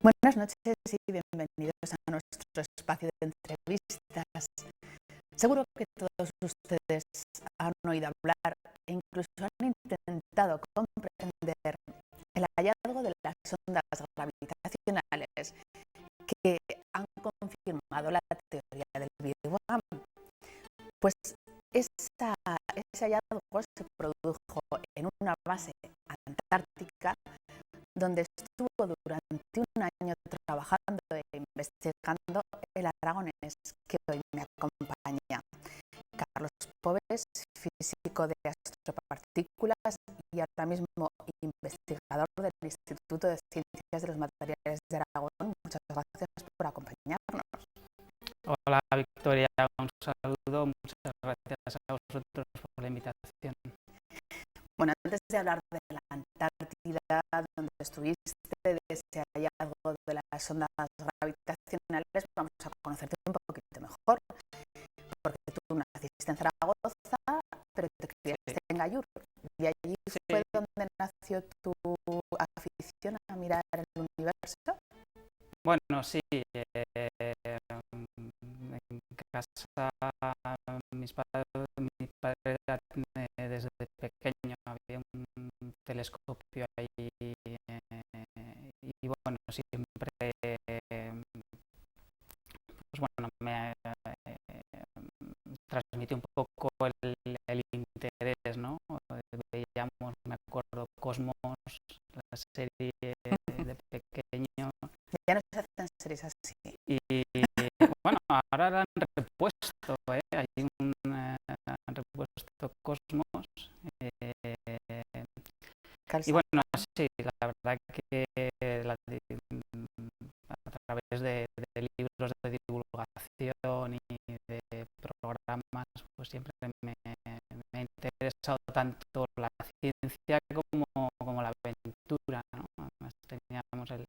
Buenas noches y bienvenidos a nuestro espacio de entrevistas. Seguro que todos ustedes han oído hablar e incluso han intentado comprender el hallazgo de las ondas gravitacionales que han confirmado la teoría del Big Bang. Pues ese hallazgo se produjo en una base antártica donde estuvo durante un año trabajando e investigando el aragonés que hoy me acompaña. Carlos Poves, físico de astropartículas y ahora mismo investigador del Instituto de Ciencias de los Materiales de Aragón. Muchas gracias por acompañarnos. Hola Victoria, un saludo, muchas gracias a vosotros por la invitación. Bueno, antes de hablar de la Antártida, donde estuviste, de ese hallazgo de las ondas gravitacionales, vamos a conocerte un poquito mejor, porque tú naciste en Zaragoza, pero te criaste en Gallur, y allí fue donde nació tu afición a mirar el universo. Bueno, sí, en casa mi padre desde pequeño había un telescopio ahí y bueno, siempre pues bueno, me transmitió un poco el interés, ¿no? Veíamos, me acuerdo, Cosmos, la serie de pequeño. Ya no se hacen series así. Y bueno, ahora la han repuesto, hay han repuesto Cosmos. Y bueno, sí, la verdad que a través de libros de divulgación y de programas, pues siempre me ha interesado tanto la ciencia como la aventura, ¿no? Además teníamos el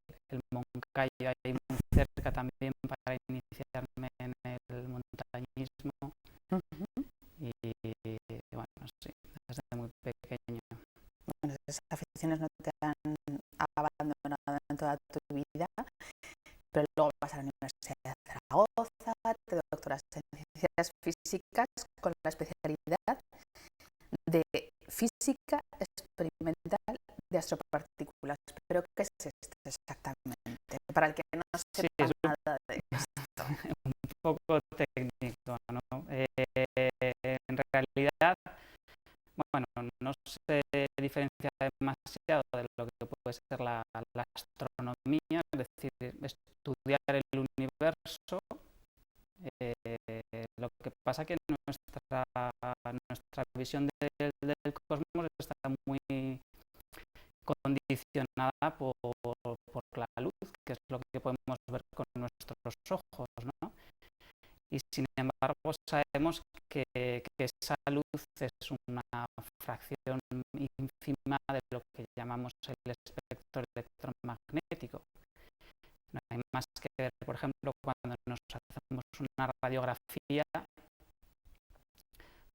Moncayo ahí muy cerca también para iniciarme en el montañismo. Y bueno, sí, desde muy pequeño. Bueno, esas aficiones no te han abandonado en toda tu vida, pero luego vas a la Universidad de Zaragoza, te doctoras en ciencias físicas con la especialidad de física experimental de astropartículas. ¿Pero qué es esto exactamente? Para el que no sepa nada de esto. Un poco técnico, ¿no? En realidad, bueno, no se diferencia demasiado de lo que puede ser la astronomía, es decir, estudiar el universo. Lo que pasa que nuestra visión del cosmos está muy condicionada por la luz, que es lo que podemos ver con nuestros ojos, ¿no? Y sin embargo sabemos que esa luz es una fracción ínfima de lo que llamamos el espectro electromagnético. No hay más que ver, por ejemplo, cuando nos hacemos una radiografía,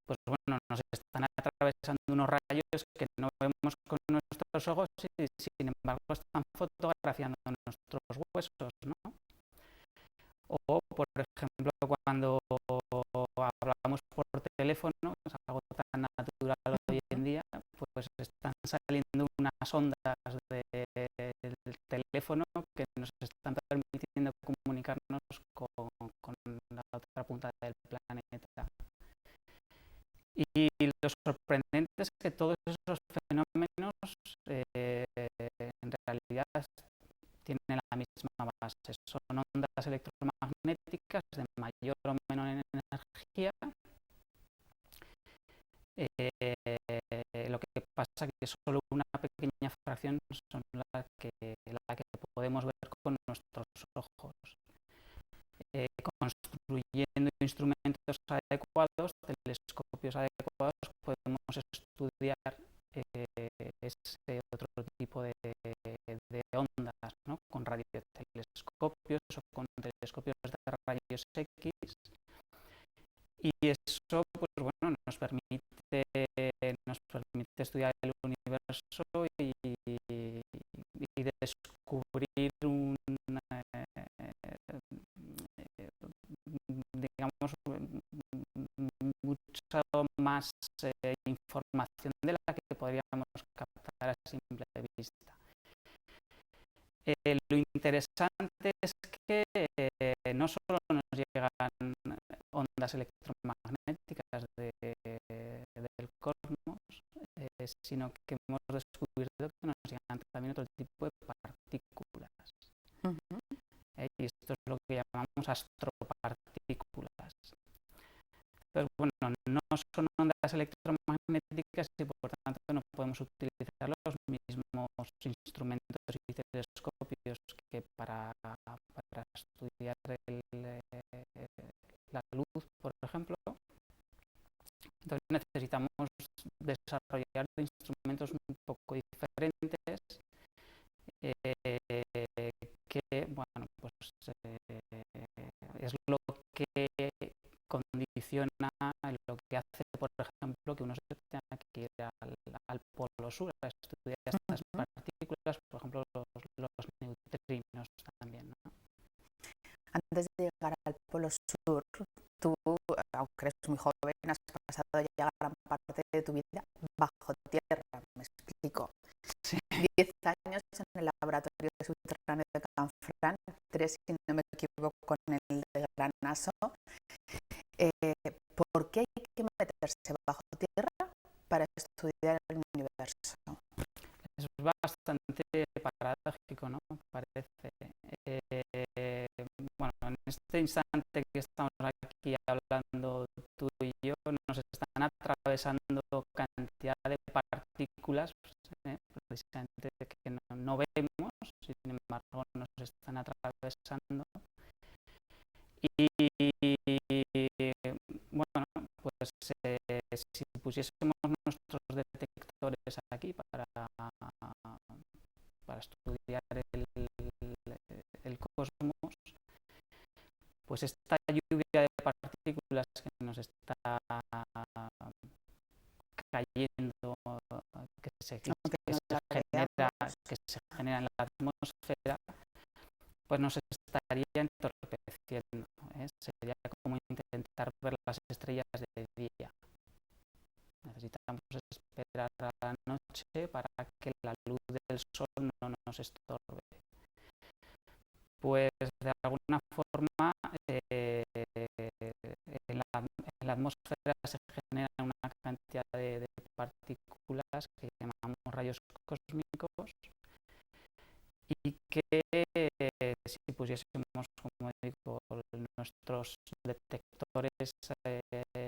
pues bueno, nos están atravesando unos rayos que no vemos con nuestros ojos y sin embargo están fotografiando nuestros huesos, ¿no? O, por ejemplo, cuando hablamos por teléfono, es algo tan natural hoy en día, pues están saliendo unas ondas del teléfono que nos están permitiendo comunicarnos con la otra punta del planeta. Y lo sorprendente es que todos esos fenómenos en realidad tienen la misma base. Son ondas electromagnéticas de mayor o menor energía. Lo que pasa es que solo una pequeña fracción son la que podemos ver con nuestros ojos. Construyendo instrumentos adecuados, telescopios adecuados, podemos estudiar ese otro tipo de ondas, ¿no? Con radiotelescopios o con telescopios de rayos X, y eso pues bueno nos permite estudiar el universo y descubrir una más información de la que podríamos captar a simple vista. Lo interesante es que no solo nos llegan ondas electromagnéticas del cosmos, sino que hemos descubierto que nos llegan también otro tipo de partículas. Y esto es lo que llamamos astropartículas. Pero bueno, no son ondas electromagnéticas y por tanto no podemos utilizar los mismos instrumentos y telescopios que para estudiar la luz, por ejemplo. Entonces necesitamos desarrollar instrumentos un poco diferentes que, bueno, pues es lo que condiciona, lo que hace, por ejemplo, que uno se tenga que ir al polo sur a estudiar estas partículas, por ejemplo, los neutrinos también, ¿no? Antes de llegar al polo sur, tú, aunque eres muy joven, has pasado ya gran parte de tu vida bajo tierra, me explico. Sí. 10 años en el laboratorio subterráneo de Canfranc, 3, si no me equivoco, en el de Gran Aso. ¿Por qué hay que meterse bajo tierra para estudiar el universo? Es bastante paradójico, ¿no? Parece. Bueno, en este instante que estamos aquí hablando tú y yo, nos están atravesando cantidad de partículas, precisamente que no vemos, sin embargo nos están atravesando. Y bueno, pues si pusiésemos nuestros detectores aquí para estudiar el cosmos, pues esta lluvia de partículas que nos está cayendo, que se genera en la atmósfera, pues nos estaría entorpeciendo, ¿eh? Sería como intentar ver las estrellas de día. Necesitamos esperar a la noche para que la luz del sol no nos estorbe. Pues de alguna forma en la atmósfera se genera una cantidad de partículas que llamamos rayos cósmicos y que si pusiésemos, como digo, nuestros detectores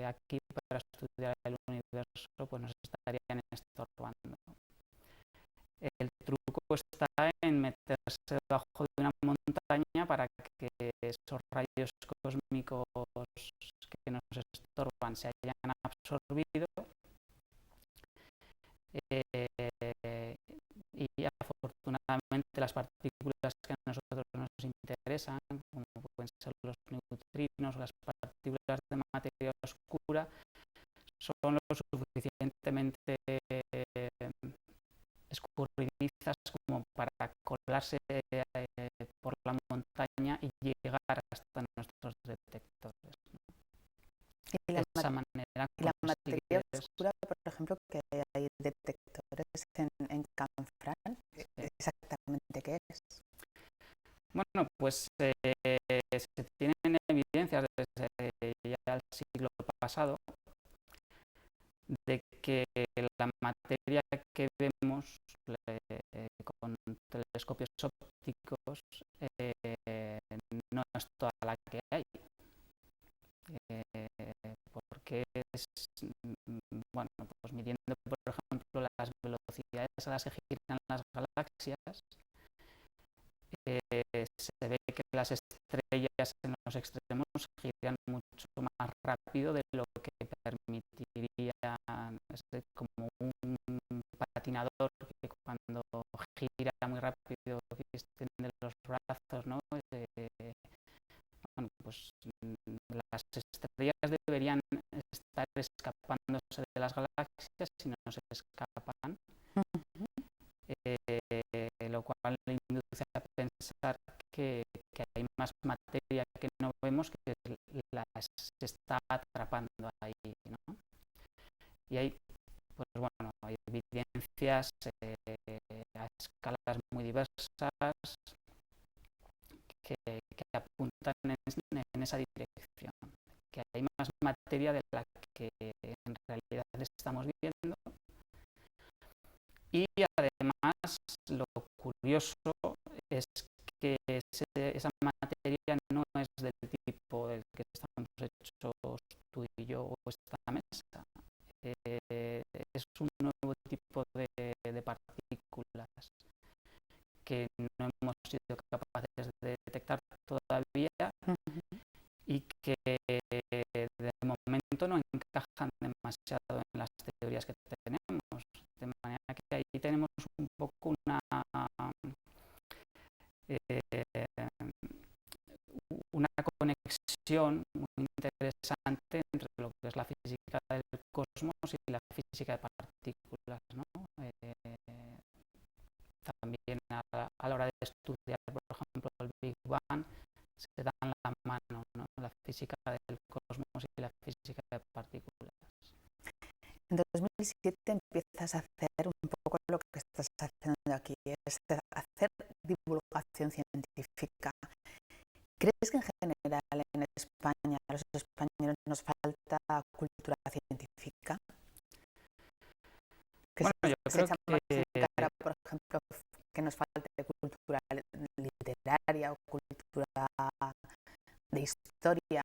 aquí para estudiar el universo, pues nos estarían estorbando. El truco está en meterse debajo de una montaña para que esos rayos cósmicos que nos estorban se hayan absorbido y afortunadamente las partículas que a nosotros nos interesan, como pueden ser los neutrinos, las partículas de materia oscura, son lo suficientemente escurridizas como para colarse por la montaña y llegar hasta nuestros detectores, ¿no? Y de esa manera la materia oscura, por ejemplo, que hay detectores en Canfranc, ¿exactamente qué es? Bueno, pues se tienen evidencias desde ya el siglo pasado de que la materia que vemos con telescopios ópticos no es toda la que hay, porque bueno, pues midiendo por ejemplo las velocidades a las que giran las galaxias, se ve que las estrellas en los extremos giran mucho más rápido de lo que permitiría, es como un patinador que cuando gira muy rápido extiende los brazos, ¿no? Bueno, pues las estrellas deberían estar escapándose de las galaxias si no se escapan, lo cual le induce a pensar que hay más materia que no vemos que se está atrapando ahí, ¿no? evidencias a escalas muy diversas que apuntan en esa dirección, que hay más materia de la que en realidad estamos viendo, y además lo curioso es que esa materia no es del tipo del que estamos hechos tú y yo o esta mesa. Es un nuevo tipo de partículas que no hemos sido capaces de detectar todavía y que de momento no encajan demasiado en las teorías que tenemos, de manera que ahí tenemos un poco una conexión muy interesante entre lo que es la física del cosmos y la física de partículas, ¿no? También a la hora de estudiar, por ejemplo, el Big Bang, se dan la mano, ¿no? La física del cosmos y la física de partículas. En 2007 empiezas a hacer un poco lo que estás haciendo aquí, es hacer divulgación científica. ¿Crees que en general en España, a los españoles nos falta cultura científica? Bueno, yo creo que cara, por ejemplo, que nos falte cultura literaria o cultura de historia,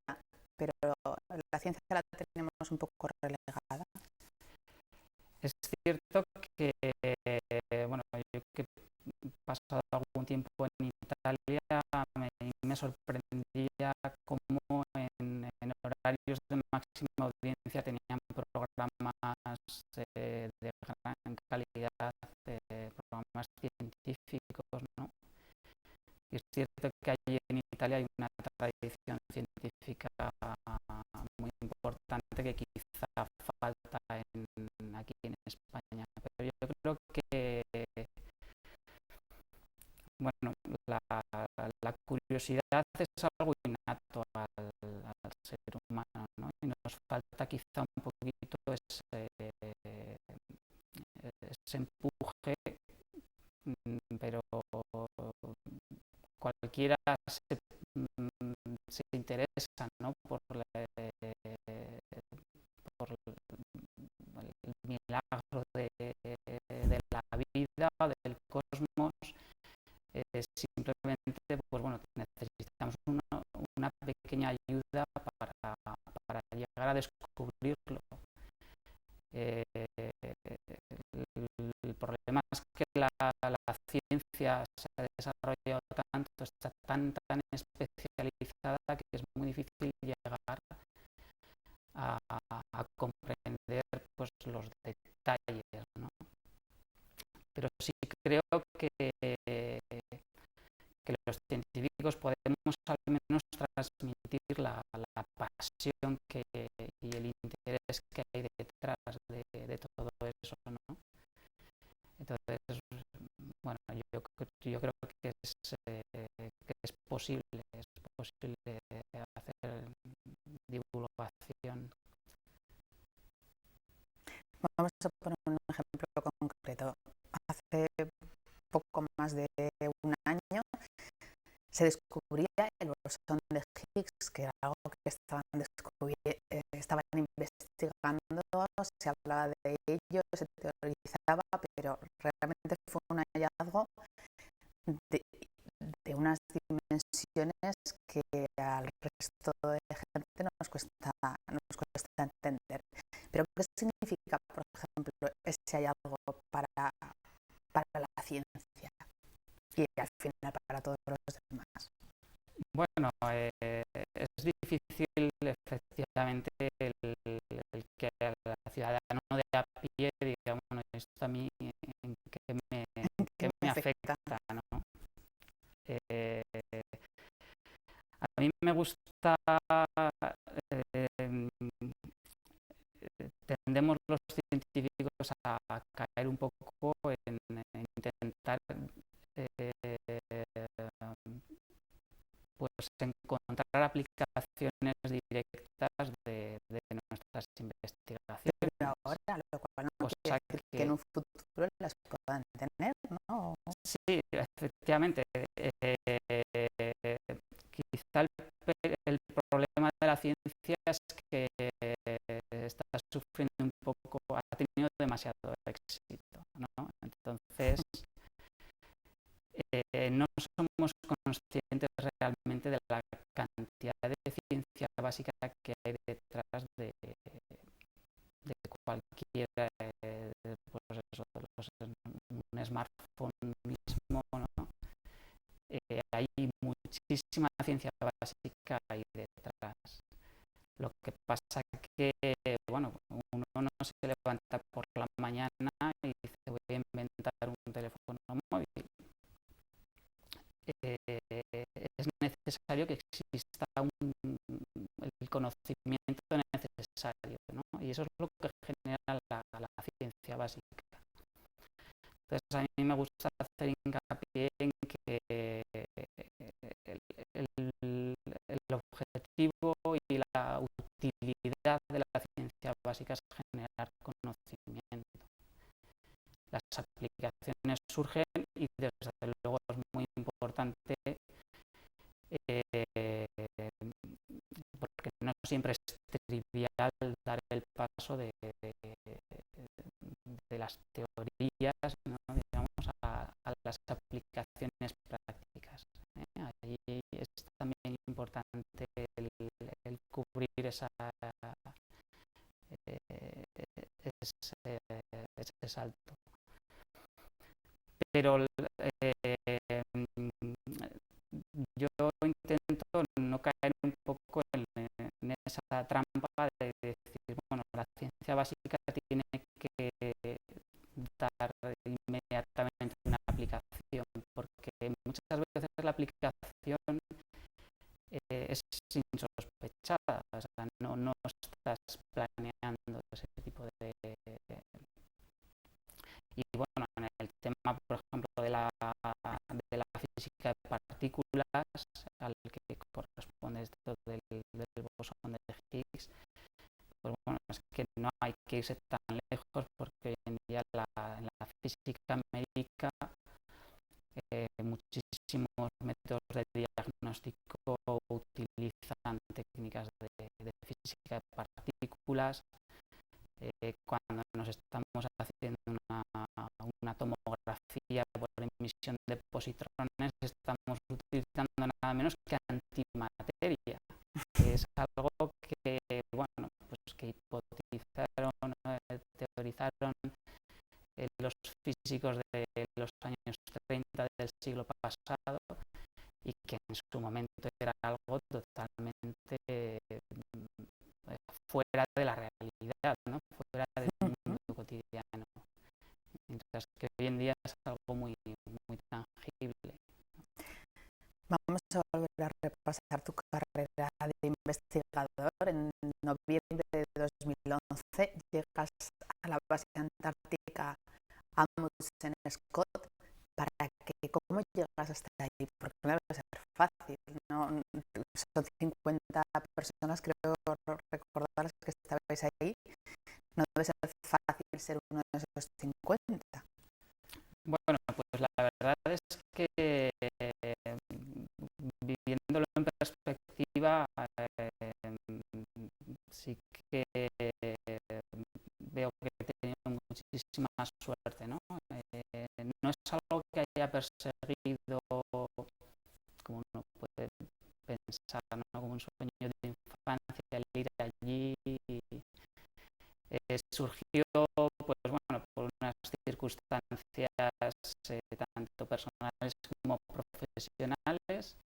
pero la ciencia la tenemos un poco relegada. es cierto que, bueno, yo que he pasado algún tiempo en Italia, me sorprendía cómo en horarios de máxima audiencia tenían programas de gran calidad, programas científicos, ¿no? Y es cierto que allí en Italia hay una tradición científica muy importante que quizá falta aquí en España. Pero yo creo que, bueno, la curiosidad es algo innato al ser humano, ¿no? Y nos falta quizá un poquito ese empuje, pero cualquiera se interesa, ¿no? por el milagro de la vida, del cosmos. Simplemente, pues bueno, necesitamos una pequeña ayuda para llegar a descubrirlo. El problema es que la ciencia se ha desarrollado tanto, está tan especializada que es muy difícil llegar a comprender, pues, los detalles, ¿no? Pero sí creo que los científicos podemos al menos transmitir la pasión y el interés que hay detrás de todo eso, ¿no? Entonces, bueno, yo creo que es posible hacer divulgación. Vamos a poner un ejemplo concreto. Hace poco más de un año se descubría el bosón de Higgs, que era algo que estaban investigando, se hablaba de ello, se teorizaba, pero realmente fue un hallazgo de unas dimensiones que al resto de gente nos cuesta entender. Pero ¿qué significa, por ejemplo, ese hallazgo para la ciencia y al final para todos los demás? Bueno, es difícil efectivamente el que la ciudadano de a pie diga, bueno, esto a mí en qué me afecta, ¿no? A mí me gusta, tendemos los científicos a caer un poco en intentar pues encontrar aplicaciones directas de nuestras investigaciones. Pero ahora, lo cual no quiere decir que en un futuro efectivamente, quizá el problema de la ciencia es que está sufriendo un poco, ha tenido demasiado éxito, ¿no? Entonces, no somos conscientes realmente de la cantidad de ciencia básica que hay detrás de cualquier, pues eso, un smartphone mismo, ¿no? Hay muchísima ciencia básica ahí detrás. Lo que pasa que, bueno, uno no se levanta por la mañana y dice voy a inventar un teléfono móvil. Es necesario que exista el conocimiento necesario, ¿no? Y eso es lo que genera la ciencia básica. Entonces a mí me gusta hacer hincapié en que el objetivo y la utilidad de la ciencia básica es generar conocimiento. Las aplicaciones surgen y desde luego es muy importante porque no siempre es trivial dar el paso de las teorías, ¿no? Digamos, a las aplicaciones prácticas. Ahí es también importante el cubrir ese salto. Pero yo intento no caer un poco en esa trampa de decir, bueno, la ciencia básica tiene que dar inmediatamente una aplicación, porque muchas veces la aplicación es insospechada, o sea, no estás planeando ese tipo de... Y bueno, en el tema, por ejemplo, de la física de partículas, al que corresponde esto del bosón de Higgs, pues bueno, es que no hay que irse tan lejos porque hoy en día en la física médica muchísimos métodos de diagnóstico utilizan técnicas de física de partículas. Cuando nos estamos haciendo una tomografía por emisión de positrones, estamos utilizando nada menos que antimateria, que es algo que, bueno, pues que hipotizaron, teorizaron los físicos de los años 30 del siglo pasado y que en su momento era algo totalmente fuera de la realidad, ¿no? Fuera del mundo cotidiano. Mientras que hoy en día es algo muy, muy tangible. Vamos a volver a repasar tu carrera de investigador. En noviembre de 2011 llegas a la base antártica Amundsen Scott. ¿Cómo llegas hasta ahí? Porque no debe ser fácil, ¿no? Son 50 personas, creo recordar que estabais ahí. No debe ser fácil ser uno de esos 50. Bueno, pues la verdad es que viviéndolo en perspectiva, sí que veo que he tenido muchísima suerte, ¿no? No es algo que haya perseguido, como uno puede pensar, ¿no? Como un sueño de infancia, el ir allí. Surgió, pues bueno, por unas circunstancias tanto personales como profesionales.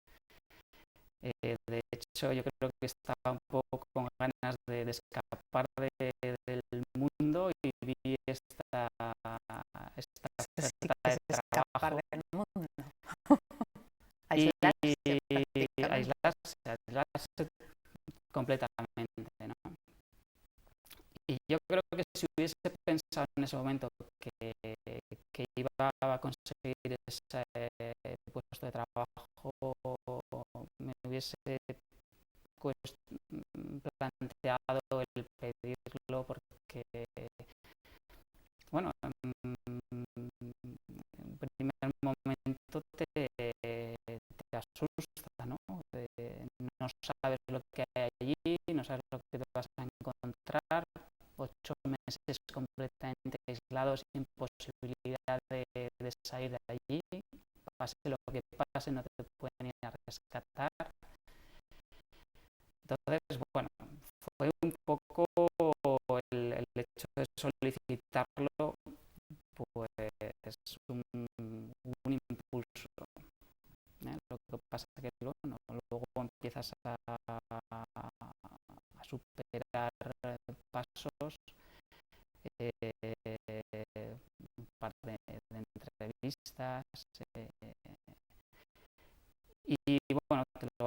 De hecho, yo creo que estaba un poco con ganas de escapar del mundo y vi esta oferta de trabajo. Del mundo. Y aislarse completamente, ¿no? Y yo creo que si hubiese pensado en ese momento que iba a conseguir ese puesto de trabajo, me hubiese planteado el pedirlo porque, bueno, en primer momento te te asusta, ¿no? No sabes lo que hay allí, no sabes lo que te vas a encontrar. 8 meses completamente aislados, sin posibilidad de salir de allí. Pase lo que pase, no te pueden ir a rescatar. Entonces, bueno, fue un poco el hecho de solicitarlo, pues un impulso. Lo que pasa es que luego empiezas a superar pasos, un par de entrevistas, y bueno, te lo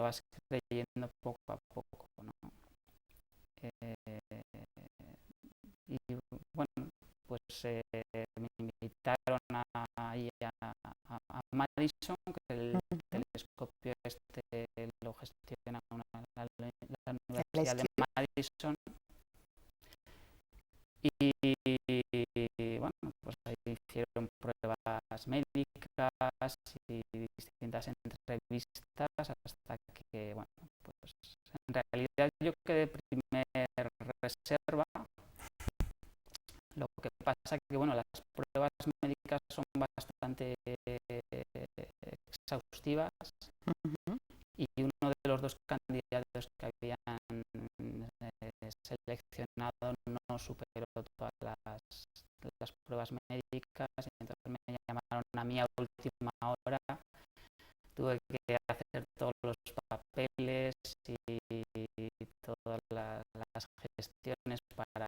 vas creyendo poco a poco, ¿no? Y bueno, pues me invitaron a Madison, que el telescopio este lo gestiona la Universidad de Madison, y bueno, pues ahí hicieron pruebas médicas y distintas entrevistas hasta que, bueno, pues en realidad yo quedé primer reserva. Lo que pasa es que, bueno, las pruebas médicas son bastante exhaustivas, y uno de los dos candidatos que habían seleccionado no superó todas las pruebas médicas, y entonces me llamaron a mí a última hora. Tuve que hacer todos los papeles y todas las gestiones para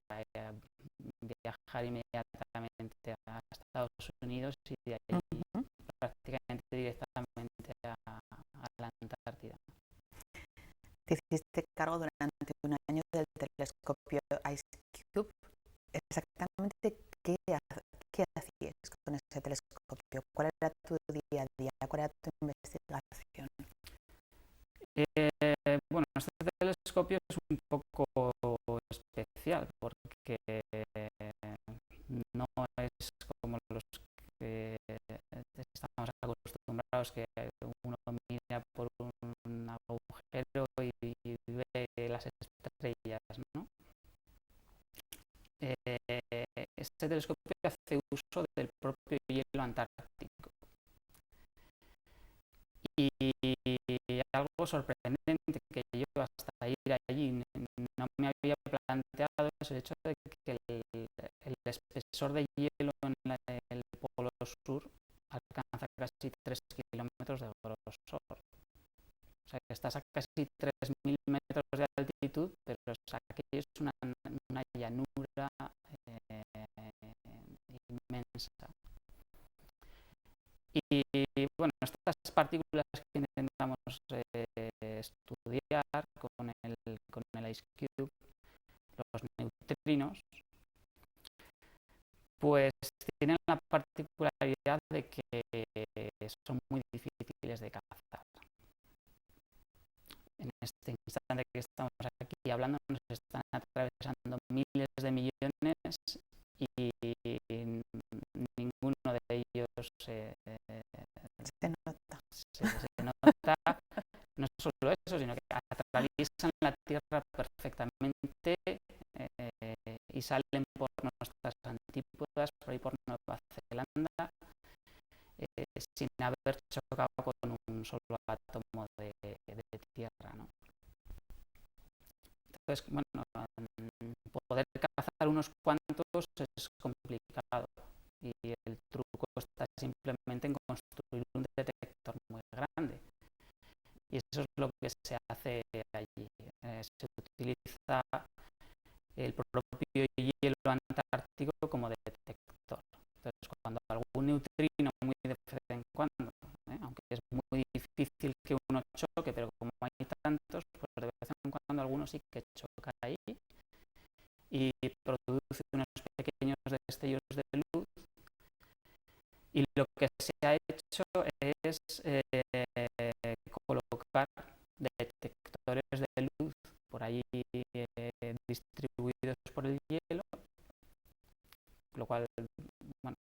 viajar inmediatamente a Estados Unidos y de ahí prácticamente directamente a la Antártida. Te hiciste cargo durante un año del telescopio IceCube. Exactamente qué hacías con ese telescopio, cuál era tu día a día, cuál era tu investigación. Bueno, este telescopio es un poco especial porque no es como los que estamos acostumbrados, que uno mira por un agujero y ve las estrellas, ¿no? Este telescopio hace uso del propio hielo antártico. Y algo sorprendente que yo hasta ir allí no me había planteado es el hecho de que el espesor de hielo en el polo sur alcanza casi 3 kilómetros de grosor. O sea, que estás a casi 3.000 metros de altitud, pero aquello es una llanura inmensa. Y bueno, estas partículas que intentamos estudiar con el IceCube, los neutrinos, pues tienen la particularidad de que son muy difíciles de cazar. En este instante que estamos aquí hablando, nos están atravesando miles de millones y ninguno de ellos se nota. No solo eso, sino que atraviesan la Tierra perfectamente y salen por nuestras antípodas, por ahí por Nueva Zelanda, sin haber chocado con un solo átomo de tierra, ¿no? Entonces, bueno, poder cazar unos cuantos es complicado, y el truco está simplemente en construir un detector muy grande. Y eso es lo que se hace allí. Se utiliza el propio hielo antártico como detector. Entonces, cuando algún neutrino, muy de vez en cuando, aunque es muy difícil que uno choque, pero como hay tantos, pues de vez en cuando alguno sí que choca ahí y produce unos pequeños destellos de luz. Y lo que se ha hecho es colocar detectores de luz por ahí distribuidos por el hielo, lo cual, bueno,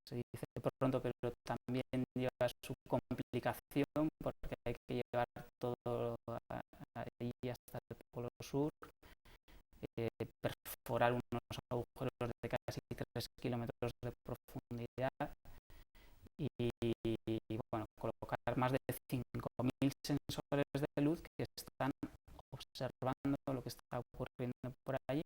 se dice pronto, pero también lleva su complicación porque hay que llevar todo ahí hasta el Polo Sur, perforar unos agujeros de casi 3 kilómetros de profundidad y bueno, colocar más de 5.000 sensores de luz que están observando lo que está ocurriendo por allí,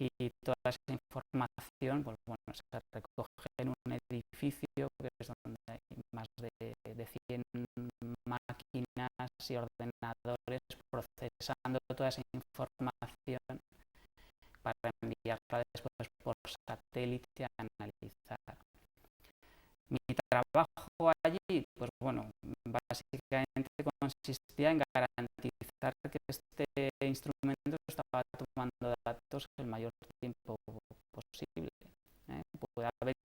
y toda esa información pues bueno, se recoge en un edificio que es donde hay más de 100 máquinas y ordenadores procesando toda esa información para enviarla después por satélite a analizar. Mi trabajo allí, pues bueno, básicamente consistía en garantizar que este instrumento estaba tomando datos el mayor tiempo posible. Puede haber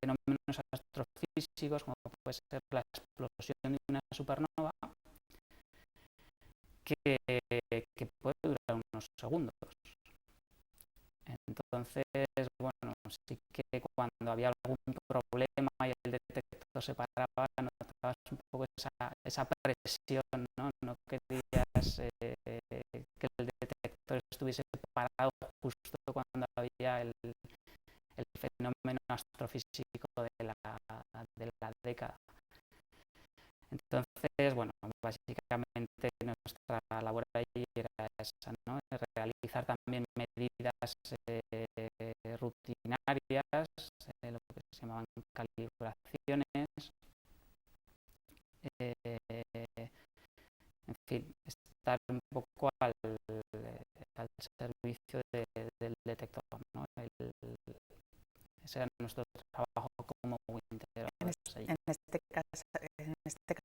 fenómenos astrofísicos, como puede ser la explosión de una supernova, que puede durar unos segundos. Entonces, bueno, sí que cuando había algún problema y el detector se paraba, notabas un poco esa presión, ¿no? No querías que el detector estuviese parado justo cuando había el fenómeno astrofísico de la década. Entonces, bueno, básicamente nuestra labor ahí era esa, ¿no? Realizar también medidas rutinarias, lo que se llamaban calibraciones, en fin, estar un poco al servicio del detector, ¿no? Ese era nuestro trabajo como integrados allí. En este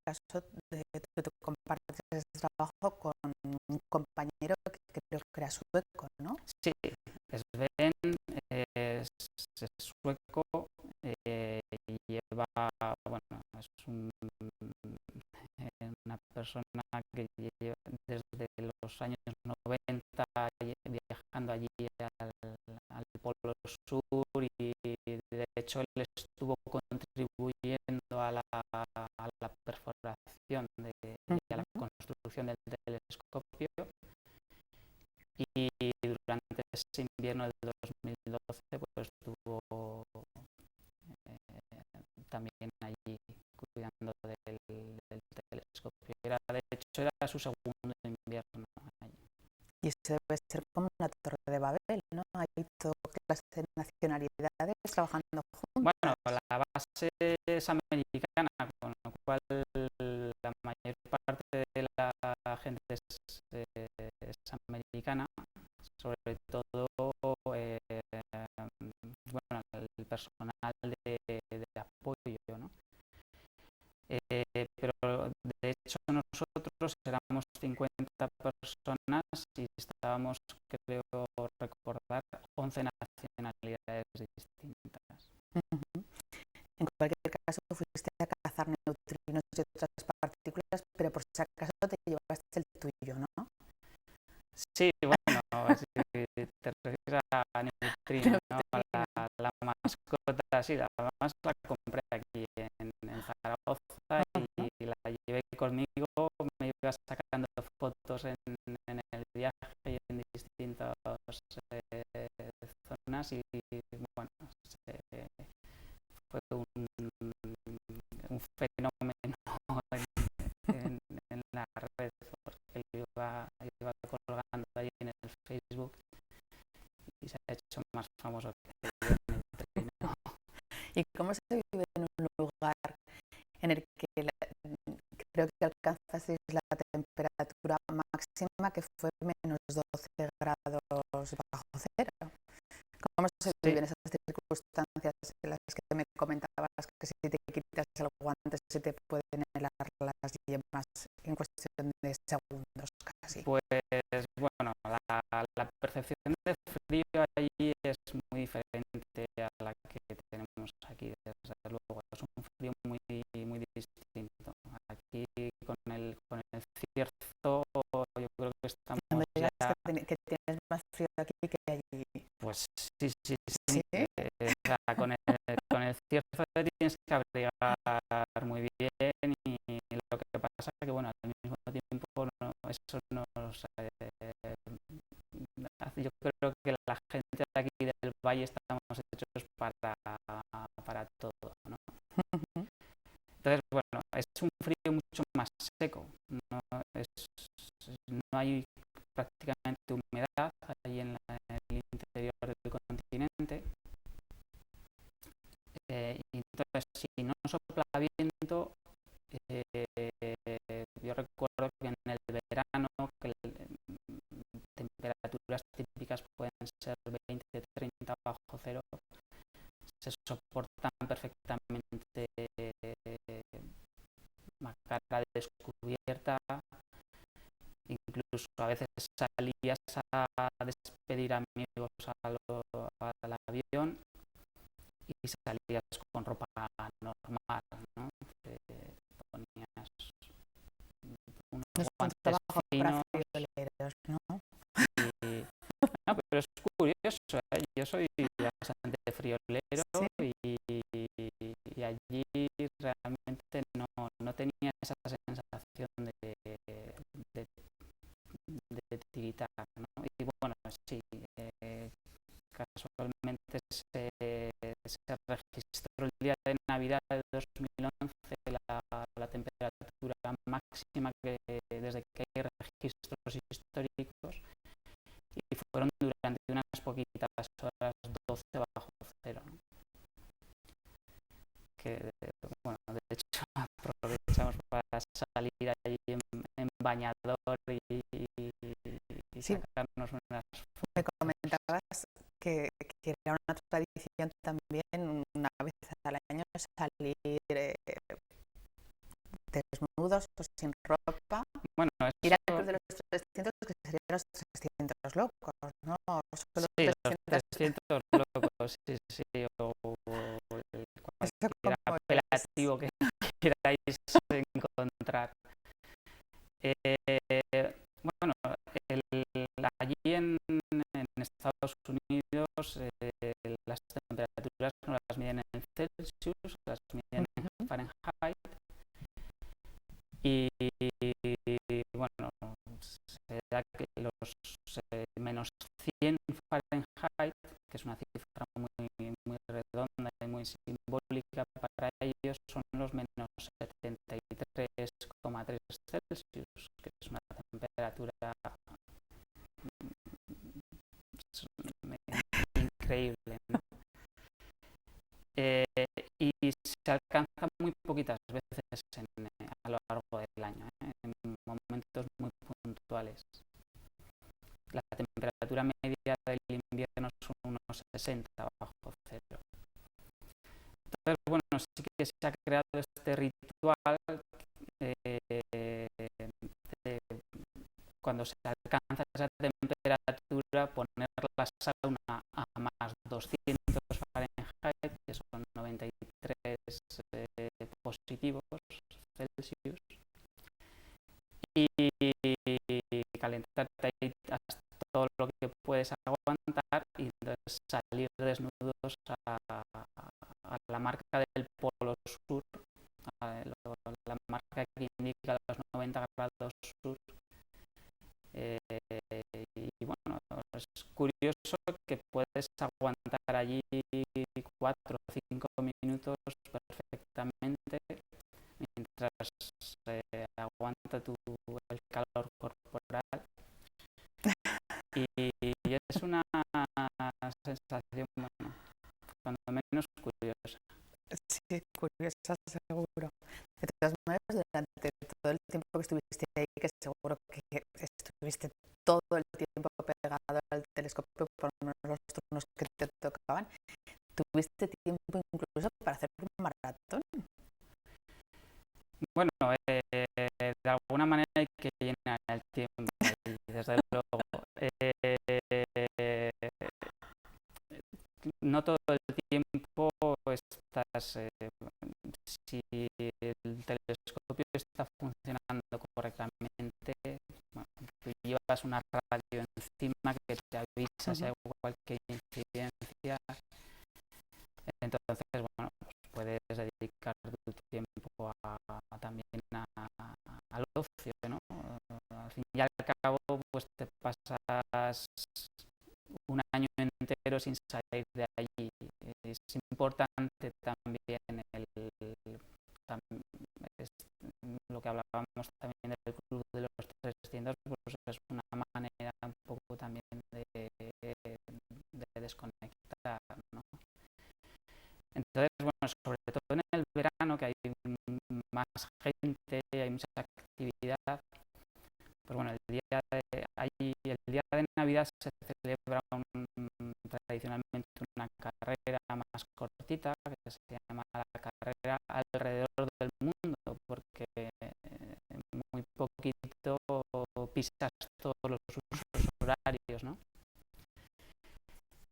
caso tú compartes ese trabajo con un compañero que creo que era sueco, ¿no? Sí, Sven es sueco, lleva, bueno, es una persona que lleva desde los años 90 viajando allí al Polo Sur, y de hecho él estuvo contribuyendo a la perforación y a la construcción del telescopio, y durante ese invierno del 2012 pues estuvo también allí cuidando del telescopio. De hecho era su segundo invierno allí. Y eso debe ser como una torre de Babel, ¿no? Hay toda clase de nacionalidades trabajando juntas. Bueno, la base es americana, con lo cual la mayor parte de la gente es americana, sobre todo bueno, el personal de apoyo, ¿no? Pero de hecho nosotros éramos 50 personas y estábamos, creo recordar, 11 nacionalidades distintas. En cualquier caso fuiste a cazar neutrinos y otras partículas, pero por si acaso te llevaste el tuyo, ¿no? Sí, bueno, si te refieres a neutrino, ¿no? La mascota, sí, además la compré aquí en Zaragoza y la llevé conmigo, me iba sacando fotos en el viaje y en distintas zonas, y bueno, fue un fenómeno en la red, porque iba colgando ahí en el Facebook y se ha hecho más famoso que el neutrino. ¿Y cómo se vive en un lugar en el que creo que alcanzasteis la temperatura máxima, que fue menos 12 grados bajo cero? ¿Cómo se vive en esas circunstancias en las que me comentabas que si te quitas el guante se te pueden helar las yemas en cuestión de segundos casi? Pues bueno, la percepción de frío allí es muy diferente a la que tenemos aquí, desde luego. Es un frío muy, muy distinto. Aquí con el cierzo yo creo que estamos ya... que tienes más frío aquí que allí. Pues sí. ¿Sí? O sea, con el cierzo tienes que abrigar muy bien y lo que pasa es que, bueno, al mismo tiempo eso nos yo creo que la gente de aquí del valle estamos hechos para todo, ¿no? Entonces, bueno, es un frío mucho más seco, no, no hay prácticamente humedad ahí en el interior del continente. Y entonces, si no sopla viento, yo recuerdo que en el verano, que temperaturas típicas pueden ser 20-30 bajo cero, se soportan perfectamente a cara descubierta. Incluso a veces salías a despedir amigos al avión y salías con ropa normal, ¿no? Te ponías unos No es un guantes trabajo para finos frioleros, ¿no? y... No, pero es curioso, ¿eh? Yo soy bastante friolero Sí, y allí realmente no tenía esa sensación de tiritar, ¿no? Y bueno, sí, casualmente se registró el día de Navidad de 2011 la temperatura máxima desde que hay registros históricos y fueron durante unas poquitas horas 12 bajo cero, ¿no? Que, bueno, de hecho aprovechamos para salir allí en bañador y sí, sacarnos unas me fotos. comentabas que era una tradición también, una vez al año, salir desnudos o sin ropa. Bueno, Ir al eso club de los 300, que serían los 300 locos, ¿no? Solo sí, los 300. 300 locos, sí, sí, o ¿Eso cualquier cómo es? apelativo que queráis encontrar. Bueno, allí en Estados Unidos las temperaturas no las miden en Celsius, las miden en Fahrenheit y bueno, se da que los menos 100 Fahrenheit, que es una cifra muy redonda y muy simbólica para ellos, son los menos 73,3 Celsius, que es una temperatura increíble, ¿no? Y se alcanza muy poquitas veces a lo largo del año, en momentos muy puntuales. La temperatura media del invierno son unos 60 bajo cero. Entonces, bueno, sí que se ha creado este ritual de cuando se alcanza esa temperatura, poner la sauna a más 200 Fahrenheit, que son 93 positivos Celsius, y calentarte ahí hasta todo lo que puedes aguantar y entonces salir desnudos a la marca del polo sur, la marca que indica los 90 grados sur. Y bueno, es curioso que puedes aguantar allí 4 o 5 minutos perfectamente mientras aguanta el calor corporal y es una sensación, bueno, cuando menos curiosa. Sí, curiosa, seguro. De todas maneras, durante todo el tiempo que estuviste ahí, que seguro que estuviste todo el tiempo pegado al telescopio, por lo menos los turnos que te tocaban, ¿tuviste tiempo incluso para hacer un maratón? Bueno, de alguna manera hay que llenar el tiempo y desde luego no todo el tiempo estás, si el telescopio está funcionando correctamente, bueno, tú llevas una radio encima que te avisa si hay cualquier incidencia, entonces bueno, pues puedes dedicar estás un año entero sin salir de allí. Es importante también es lo que hablábamos también del Club de los 300, pues es una manera un poco también de desconectar, ¿no? Entonces, bueno, sobre todo en el verano, que hay más gente, hay mucha actividad, pues bueno, el día de Navidad se celebra tradicionalmente una carrera más cortita que se llama la carrera alrededor del mundo, porque muy poquito pisas todos los usos horarios, ¿no?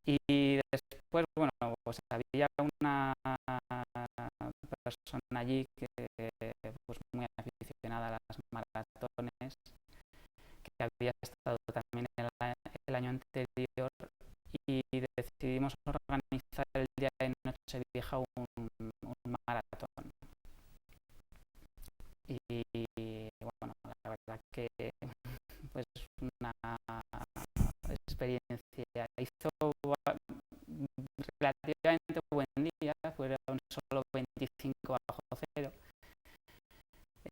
Y después, bueno, pues había una persona allí que pues muy aficionada a las maratones, que había estado también el año anterior, y decidimos organizar el día de Nochevieja un maratón. Y bueno, la verdad que pues una experiencia. Hizo relativamente buen día, fueron solo 25 bajo cero.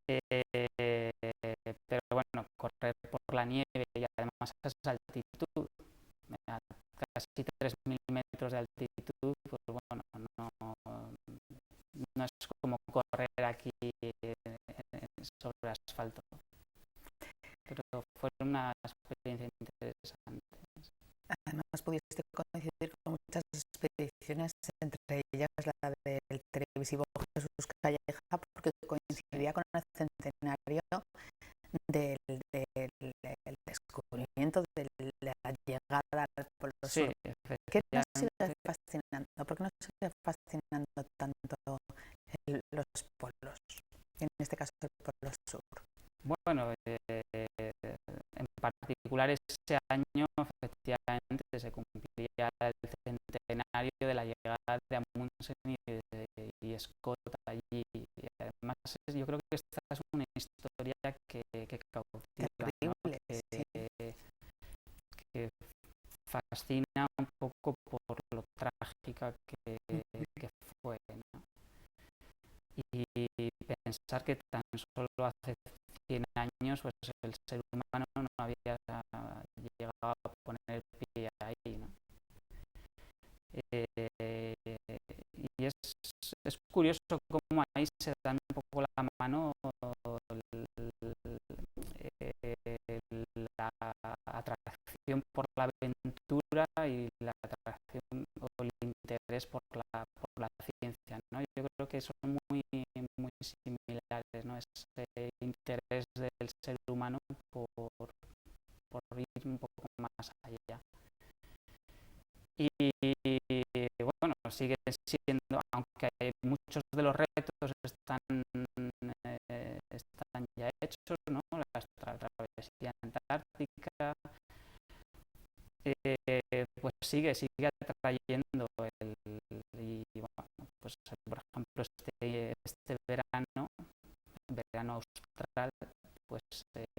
Pero bueno, correr por la nieve y además a esa altitud, a casi 3.000 metros de altitud, pues bueno, no es como correr aquí sobre asfalto. Pero fue una experiencia interesante. Además, pudiste coincidir con muchas expediciones, entre ellas la del televisivo Jesús Calleja, porque coincidía con el centenario del descubrimiento de la llegada al Polo Sí, Sur. ¿Qué nos sigue fascinando? ¿Por qué nos sigue fascinando tanto los polos? En este caso, el Polo Sur. Bueno, en particular ese año efectivamente se cumplía el centenario de la llegada de Amundsen y Scott allí. Y además yo creo que esta es una historia que cautiva, ¿no? Que fascina un poco por lo trágica que fue, ¿no? Y pensar que tan solo hace 100 años pues el ser humano no había llegado a poner el pie ahí, ¿no? Y es curioso cómo ahí se dan un poco la mano la atracción por la aventura y la atracción o el interés por la ciencia, ¿no? Yo creo que son muy similares, ¿no? Ese interés del ser humano por ir un poco más allá. Y bueno, sigue siendo, aunque hay muchos de los retos están ya hechos, ¿no? La travesía antártica, pues sigue atrayendo y bueno, pues por ejemplo este verano austral, pues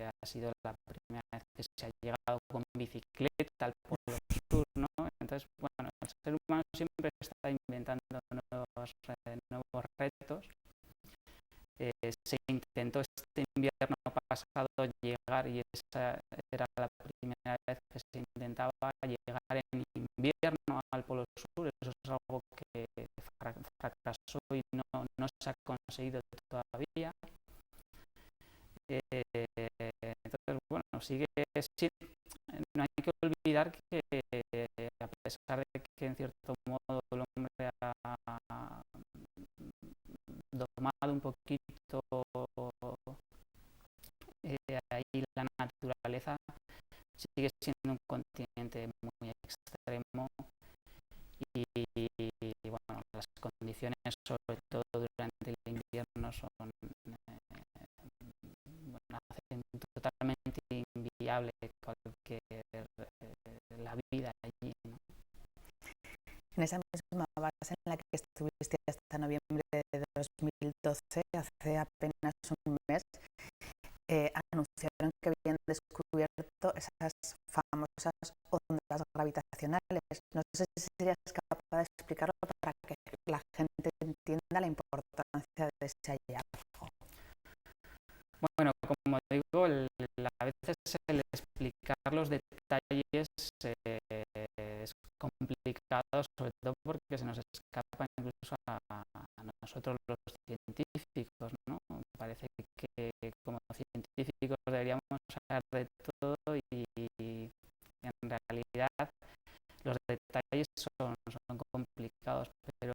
ha sido la primera vez que se ha llegado con bicicleta al Polo Sur, ¿no? Entonces, bueno, el ser humano siempre está inventando nuevos retos. Se intentó este invierno pasado llegar, y esa era la primera vez que se intentaba llegar en invierno al Polo Sur. Eso es algo que fracasó y no se ha conseguido todavía. Entonces, bueno, no hay que olvidar que a pesar de que en cierto modo el hombre ha domado un poquito ahí la naturaleza, sigue siendo un continente muy extremo y bueno, las condiciones, sobre todo durante el invierno, hacen totalmente inviable cualquier la vida allí, ¿no? En esa misma base en la que estuviste hasta noviembre de 2012, hace apenas un mes, anunciaron que habían descubierto esas famosas famosas ondas gravitacionales. No sé si serías capaz de explicarlo para que la gente entienda la importancia de ese hallazgo. Bueno, como digo, a veces el explicar los detalles es complicado, sobre todo porque se nos escapa incluso a nosotros los científicos, ¿no? Parece que como científicos deberíamos saber de todo y en realidad los detalles son complicados, pero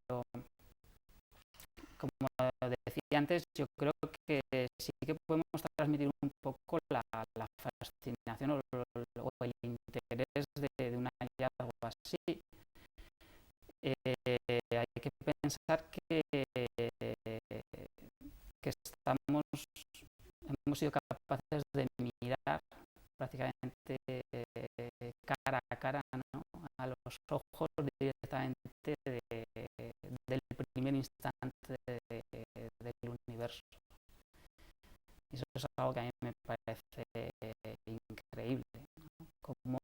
como decía antes, yo creo que sí que podemos transmitir un poco la fascinación o el interés de un hallazgo así. Hay que pensar que hemos sido capaces de mirar prácticamente cara a cara, ¿no? A los ojos directamente del primer instante del universo. Y eso es algo que a mí me parece increíble, ¿no? Como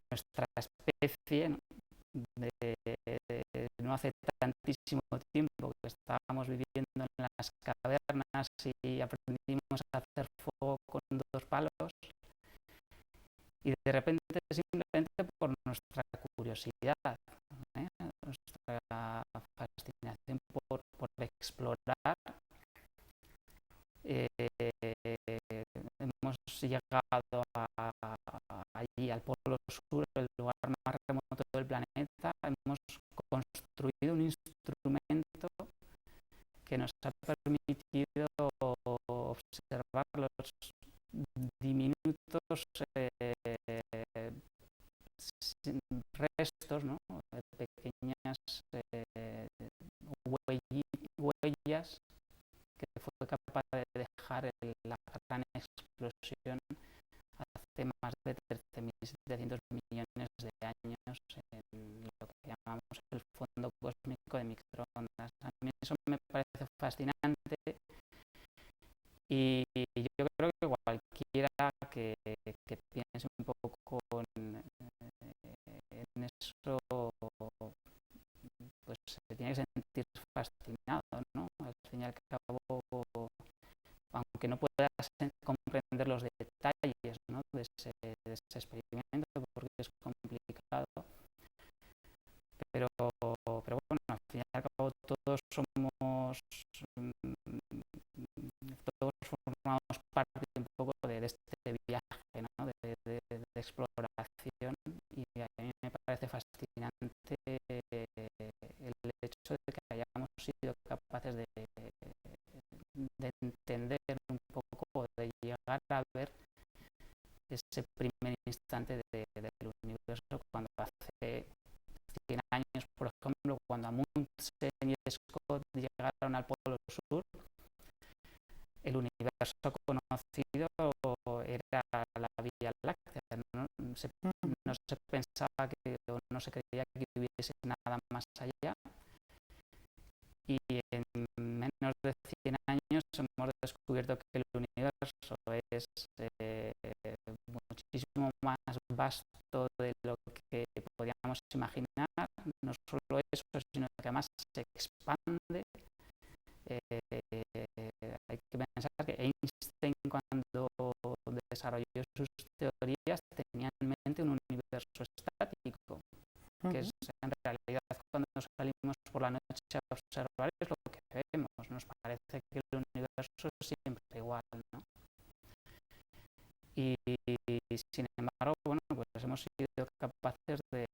nuestra especie, ¿no? No hace tantísimo tiempo que estábamos viviendo en las cavernas y aprendimos a hacer fuego con 2 palos, y de repente, simplemente por nuestra curiosidad, nuestra fascinación por explorar, hemos llegado allí al Polo Sur, el lugar más remoto del planeta. Hemos construido un instrumento que nos ha permitido observar los diminutos restos, ¿no? De pequeñas huellas que fue capaz de dejar la gran explosión hace más de 13.700 millones de años en lo que llamamos el fondo cósmico de microondas. A mí eso me parece fascinante y yo creo que cualquiera que piense un poco en eso, pues se tiene que sentir fascinado, ¿no? Al fin y al cabo, aunque no puedas comprender los detalles, ¿no? de ese experimento, porque es complicado, pero bueno, al fin y al cabo todos formamos parte un poco de este viaje, ¿no? de exploración, y a mí me parece fascinante el hecho de que hayamos sido capaces de entender un poco, de llegar a ver ese primer instante del universo, cuando hace 100 años, por ejemplo, cuando Amundsen y Scott llegaron al Polo Sur, el universo conocido era la Vía Láctea, no se pensaba o no se creía que hubiese nada más allá, y en menos de 100 años hemos descubierto que el universo es muchísimo más vasto de lo que podíamos imaginar. No solo eso, sino que además se expande. Hay que pensar que Einstein, cuando desarrolló sus teorías, tenía en mente un universo estático, que es en realidad, cuando salimos por la noche a observar, es lo que vemos. Nos parece que el universo es siempre igual, ¿no? Y sin embargo, bueno, pues hemos sido capaces de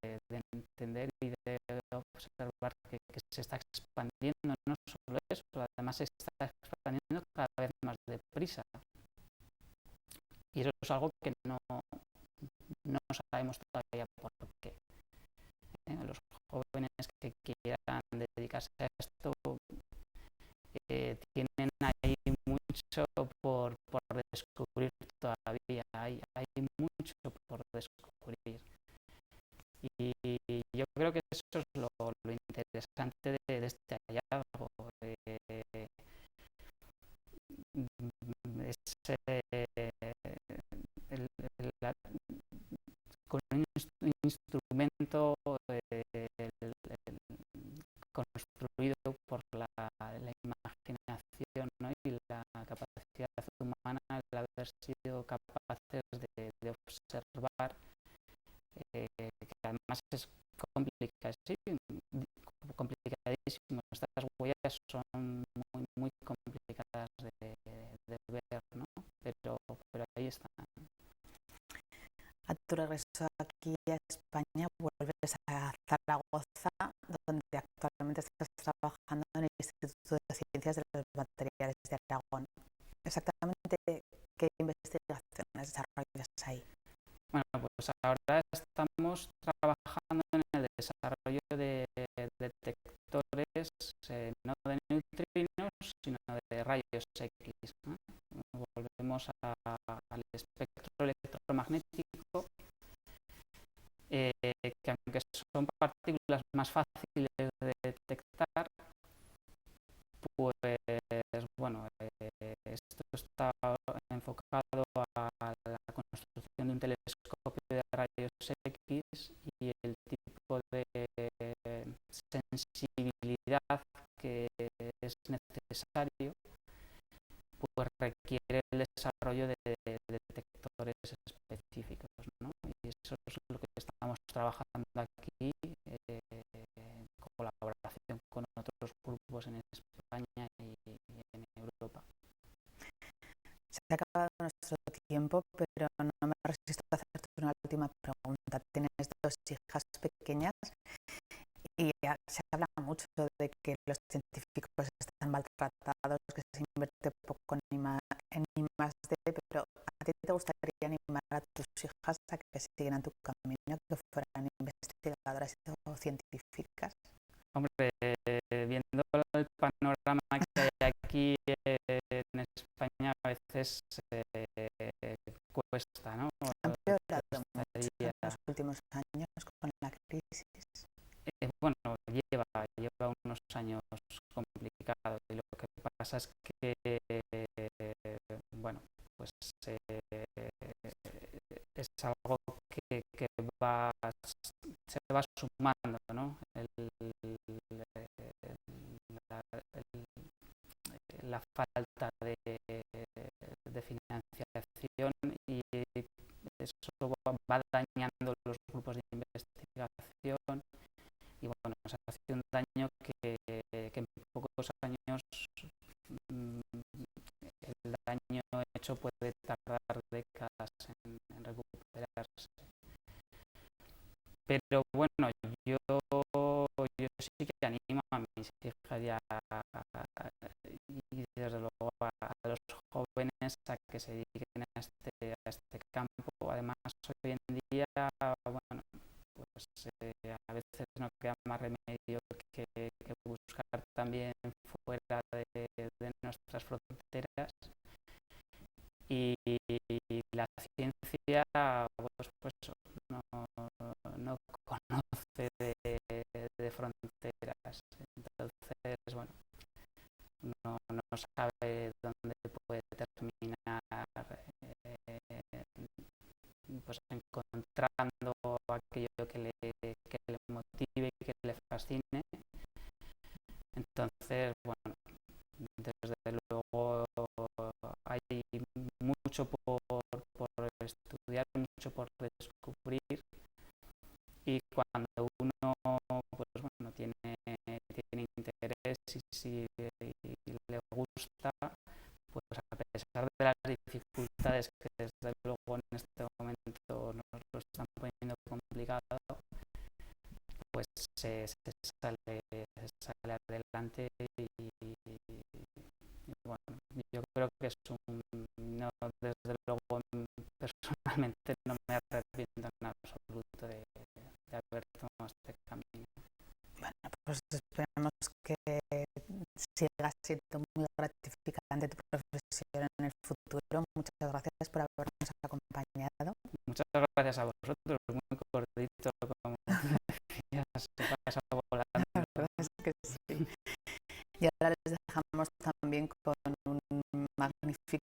entender y de observar que se está expandiendo. No solo eso, además se está expandiendo cada vez más deprisa. Y eso es algo que no sabemos todavía por qué. Los jóvenes que quieran dedicarse a esto tienen ahí mucho por descubrir todavía. Hay mucho por descubrir. Y yo creo que eso es lo interesante de este hallazgo. estas huellas son muy complicadas de ver, ¿no? Pero ahí están. A tu regreso aquí a España vuelves a Zaragoza, donde actualmente estás trabajando en el Instituto de Ciencias de los Materiales de Aragón. Exactamente, ¿qué investigaciones desarrollas ahí? Bueno, pues ahora estamos trabajando en el desarrollo de detectores no de neutrinos, sino de rayos X, ¿no? Volvemos al espectro electromagnético, que aunque son partículas más fáciles de detectar, pues bueno, esto está enfocado a la construcción de un telescopio de rayos X, y el tipo de sensibilidad que es necesario pues requiere el desarrollo de detectores específicos, ¿no? Y eso es lo que estamos trabajando aquí, en colaboración con otros grupos en España y en Europa. Se ha acabado nuestro tiempo, pero no me resisto a hacerte una última pregunta. Tienes dos hijas pequeñas y se habla mucho de que los científicos están maltratados, que se invierte poco en I+D, pero ¿a ti te gustaría animar a tus hijas a que siguieran tu camino, que fueran investigadoras o científicas? Hombre, viendo el panorama que hay aquí en España, a veces cuesta, ¿no? Han empeorado mucho en Costaría. los últimos años con la crisis. Bueno, lleva unos años complicados, y lo que pasa es que, bueno, pues es algo que se va sumando, ¿no? La falta de financiación, y eso va dañando los grupos de investigación, y bueno, se hace un daño que en pocos años el daño hecho puede tardar décadas en recuperarse. Pero bueno, yo sí que animo a mis hijas y desde luego a los jóvenes a que se dediquen a este campo. Además, hoy en día, bueno, pues a veces no queda más remedio que buscar también fuera de nuestras fronteras, y la ciencia pues no conoce de fronteras. Entonces, bueno, no sabe dónde puede terminar pues encontrando aquello que le motive y que le fascine. Entonces, bueno, desde luego hay mucho por estudiar, mucho por descubrir, y cuando uno pues bueno tiene interés y le gusta, pues a pesar de las dificultades que desde luego en este momento nos lo están poniendo complicado, pues se sale adelante, y bueno, yo creo que es no, desde luego personalmente no me arrepiento en absoluto de haber tomado este camino. Bueno, pues esperemos que siga siendo muy gratificante tu profesión en el futuro. Muchas gracias por habernos acompañado. Muchas gracias a vosotros, muy cortito, como decías, se pasa volando. La verdad es que sí. Y ahora les dejamos también con un magnífico